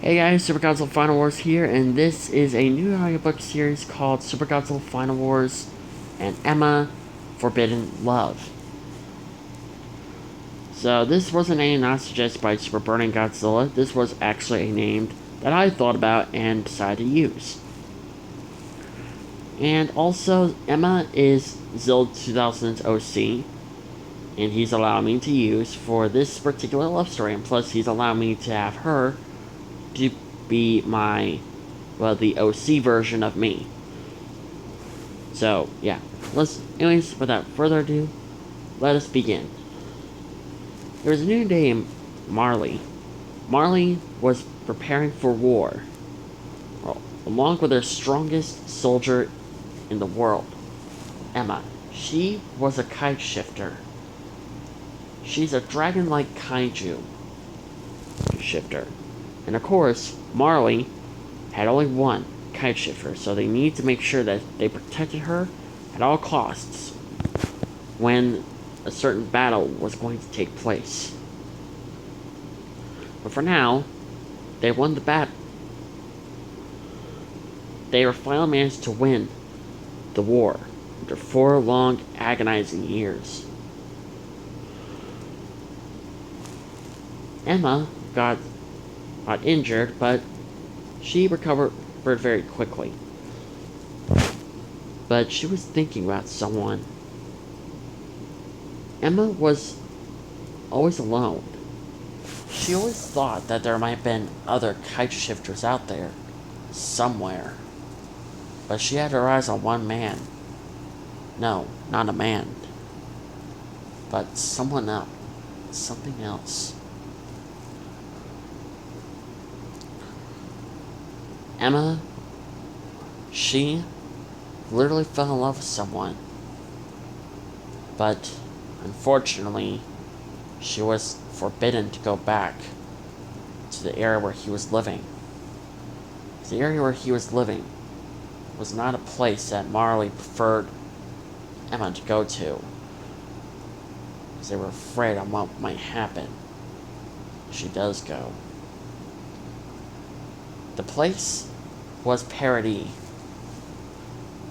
Hey guys, Super Godzilla Final Wars here, and this is a new audiobook series called Super Godzilla Final Wars and Emma Forbidden Love. So this was a name not suggested by Super Burning Godzilla. This was actually a name that I thought about and decided to use. And also, Emma is Zild 2000's OC, and he's allowed me to use for this particular love story, and plus he's allowed me to have her to be the OC version of me. So, yeah. Anyways, without further ado, let us begin. There was a new day in Marley. Marley was preparing for war, along with her strongest soldier in the world, Emma. She was a kite shifter. She's a dragon-like kaiju shifter. And of course, Marley had only one kite shifter, so they need to make sure that they protected her at all costs when a certain battle was going to take place. But for now, they won the battle. They were finally managed to win the war after 4 long, agonizing years. Emma got injured, but she recovered very quickly. But she was thinking about someone. Emma was always alone. She always thought that there might have been other kite shifters out there, somewhere. But she had her eyes on one man. No, not a man. But someone else. Something else. Emma, she literally fell in love with someone. But, unfortunately, she was forbidden to go back to the area where he was living. The area where he was living was not a place that Marley preferred Emma to go to, because they were afraid of what might happen if she does go. The place was Paradis.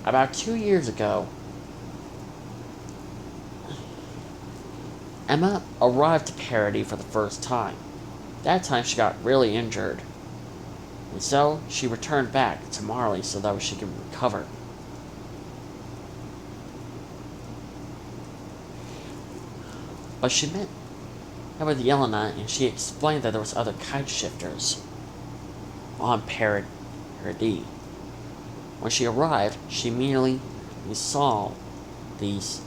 About 2 years ago, Emma arrived to Paradis for the first time. That time she got really injured, and so she returned back to Marley so that she could recover. But she met with Yelena, and she explained that there was other kite shifters on Paradis. When she arrived, she immediately saw these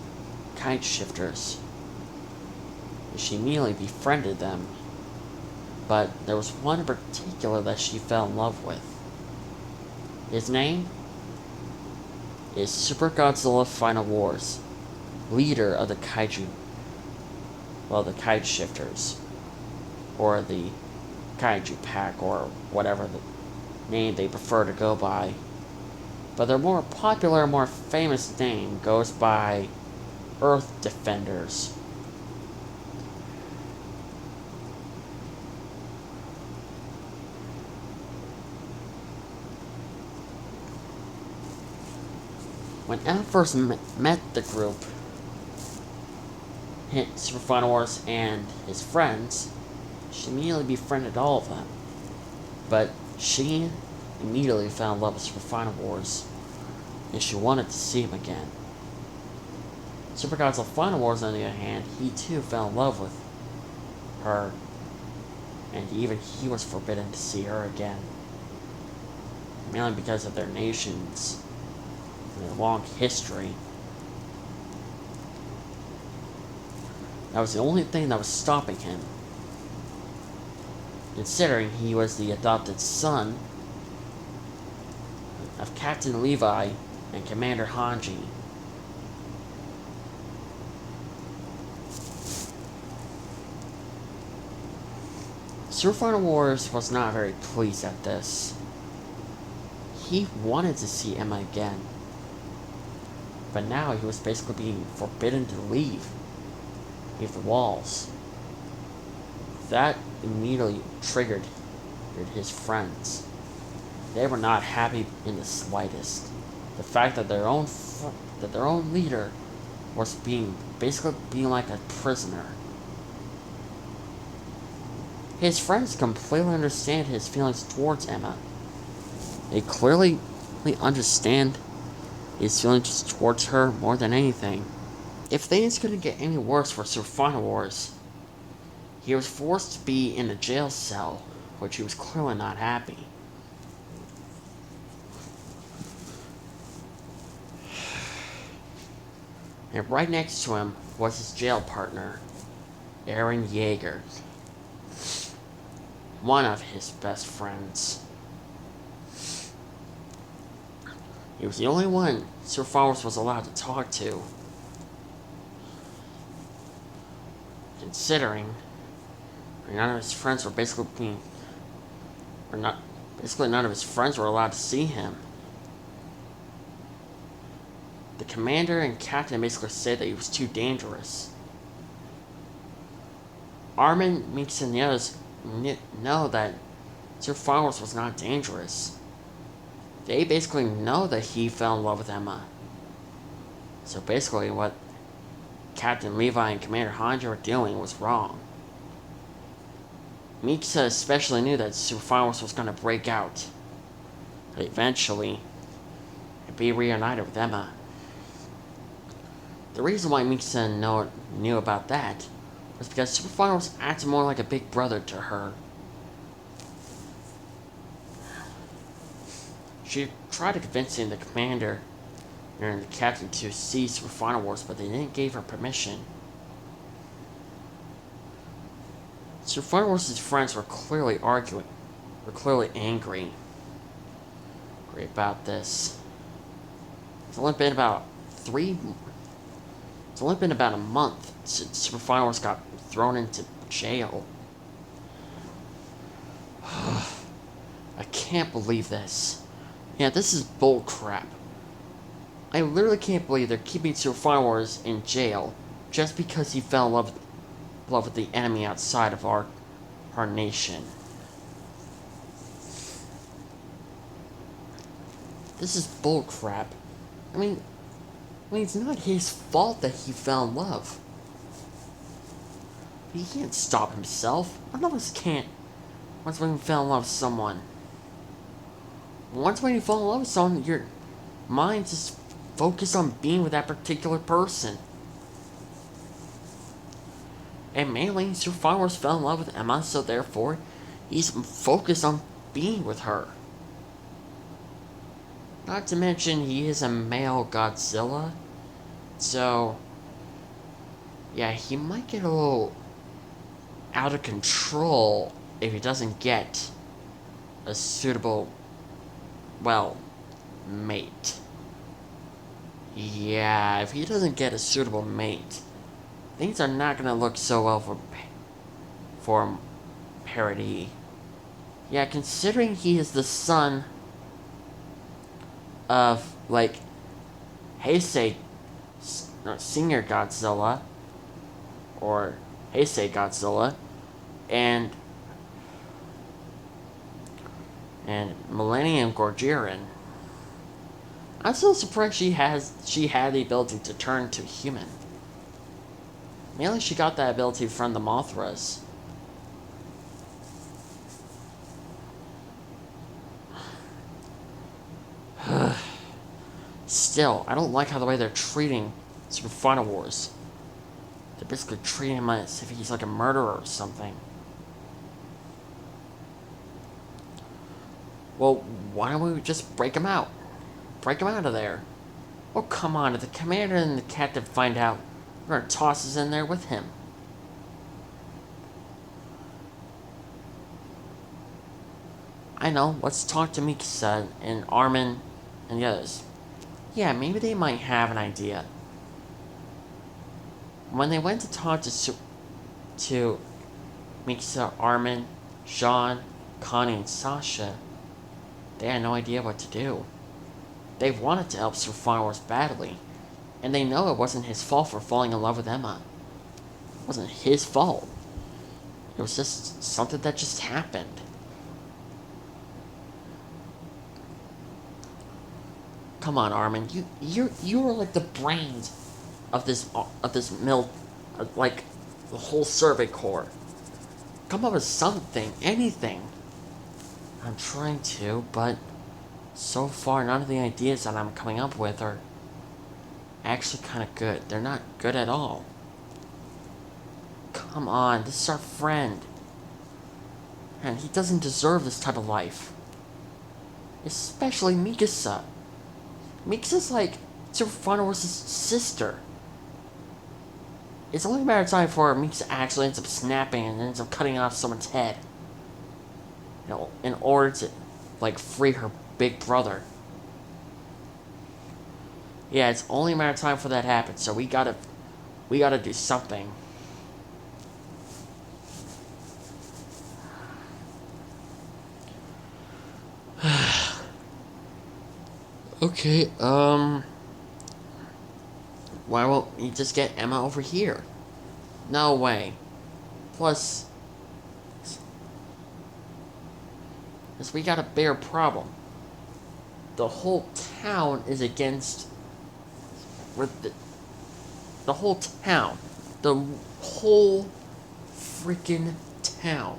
kite shifters. She immediately befriended them, but there was one in particular that she fell in love with. His name is Super Godzilla Final Wars, leader of the kaiju, the kite shifters, or the kaiju pack, or whatever the name they prefer to go by. But their more popular, more famous name goes by Earth Defenders. When Emma first met the group, Super Final Wars and his friends, she immediately befriended all of them. But she immediately fell in love with Super Final Wars, and she wanted to see him again. Super Godzilla Final Wars, on the other hand, he too fell in love with her, and even he was forbidden to see her again, mainly because of their nations and their long history. That was the only thing that was stopping him, considering he was the adopted son of Captain Levi and Commander Hanji. Super Final Wars was not very pleased at this. He wanted to see Emma again, but now he was basically being forbidden to leave the walls. That immediately triggered his friends. They were not happy in the slightest. The fact that their own leader was basically being like a prisoner. His friends completely understand his feelings towards Emma. They clearly understand his feelings towards her more than anything. If things couldn't get any worse for Sir Wars, he was forced to be in a jail cell, which he was clearly not happy. And right next to him was his jail partner, Aaron Yeager, one of his best friends. He was the only one Sir Fowles was allowed to talk to. Considering none of his friends were basically none of his friends were allowed to see him. The commander and captain basically said that he was too dangerous. Armin, Meeks, and the others know that Sir Fowles was not dangerous. They basically know that he fell in love with Emma. So basically what Captain Levi and Commander Hanjo were doing was wrong. Miksa especially knew that Sir Fowles was going to break out. But eventually, be reunited with Emma. The reason why Miksa knew about that was because Sir Fowles acted more like a big brother to her. She tried to convince the commander and the captain to see Sir Wars, but they didn't give her permission. Sir Wars' friends were clearly arguing, were clearly angry about this. It's only been about a month since Sir Wars got thrown into jail. I can't believe this. Yeah, this is bull crap. I literally can't believe they're keeping Sir Wars in jail just because he fell in love with the enemy outside of our nation. This is bull crap. I mean, it's not his fault that he fell in love. He can't stop himself. None of us can't. Once when you fell in love with someone. Once when you fall in love with someone, your mind just focused on being with that particular person. And mainly, Sir Wars fell in love with Emma, so therefore, he's focused on being with her. Not to mention, he is a male Godzilla, so yeah, he might get a little out of control if he doesn't get a suitable, mate. Yeah, if he doesn't get a suitable mate, things are not gonna look so well for Parody. Yeah, considering he is the son of, Heisei, Senior Godzilla, or Heisei Godzilla, and Millennium Gorgiran. I'm still surprised she had the ability to turn to human. Mainly she got that ability from the Mothras. Still, I don't like how the way they're treating Super Final Wars. They're basically treating him as if he's like a murderer or something. Well, why don't we just break him out? Break him out of there. Oh, come on, if the commander and the captain find out, we're gonna toss us in there with him. I know, let's talk to Mikasa and Armin and the others. Yeah, maybe they might have an idea. When they went to talk to Mikasa, Armin, Jean, Connie, and Sasha, they had no idea what to do. They wanted to help Sir Wars badly, and they know it wasn't his fault for falling in love with Emma. It wasn't his fault. It was just something that just happened. Come on, Armin. You are like the brains of this mill, like the whole Survey Corps. Come up with something, anything. I'm trying to, but so far none of the ideas that I'm coming up with are actually kind of good. They're not good at all. Come on, this is our friend. And he doesn't deserve this type of life. Especially Mikasa. Mikasa's like Sylvanas' sister. It's only a matter of time before Mikasa actually ends up snapping and ends up cutting off someone's head. You know, in order to, like, free her big brother. Yeah, it's only a matter of time for that happens, so we gotta do something. Okay, why won't you just get Emma over here? No way. Plus, we got a bigger problem. The whole town is against... The whole town. The whole freaking town.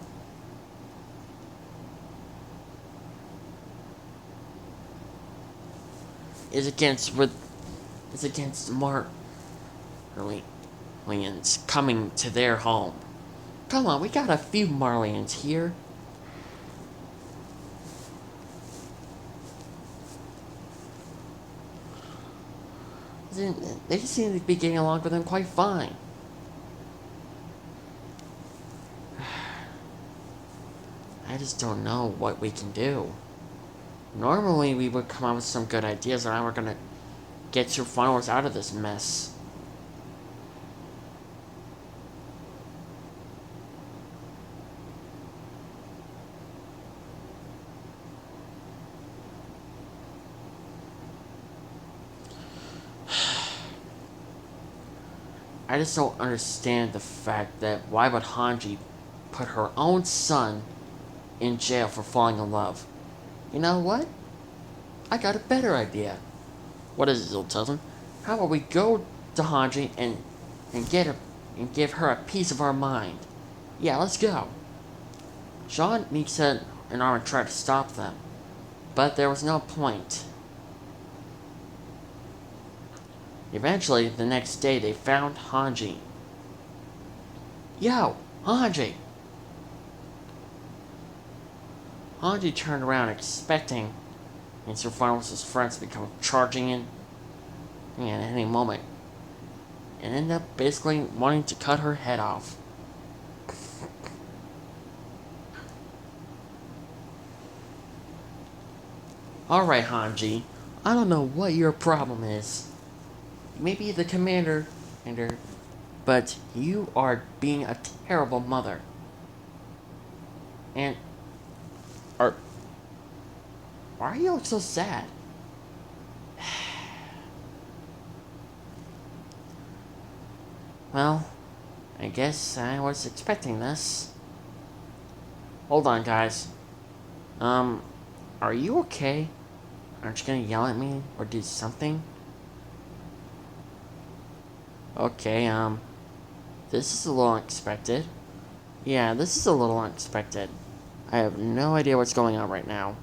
Is against Marlians coming to their home. Come on, we got a few Marlians here. They seem to be getting along with them quite fine. I just don't know what we can do. Normally we would come up with some good ideas on how we're gonna get your followers out of this mess. I just don't understand the fact that why would Hanji put her own son in jail for falling in love? You know what? I got a better idea. What is it, Zoltan? How about we go to Hanji and give her a piece of our mind? Yeah, let's go. Jean, Mikasa, and Armin tried to stop them, but there was no point. Eventually, the next day, they found Hanji. Yo, Hanji! Hanji turned around expecting Sylvanas' friends to come charging in at any moment, and ended up basically wanting to cut her head off. Alright, Hanji, I don't know what your problem is. Maybe the commander, but you are being a terrible mother. And why are you look so sad? Well, I guess I was expecting this. Hold on, guys. Are you okay? Aren't you gonna yell at me or do something? Okay, this is a little unexpected. Yeah, this is a little unexpected. I have no idea what's going on right now.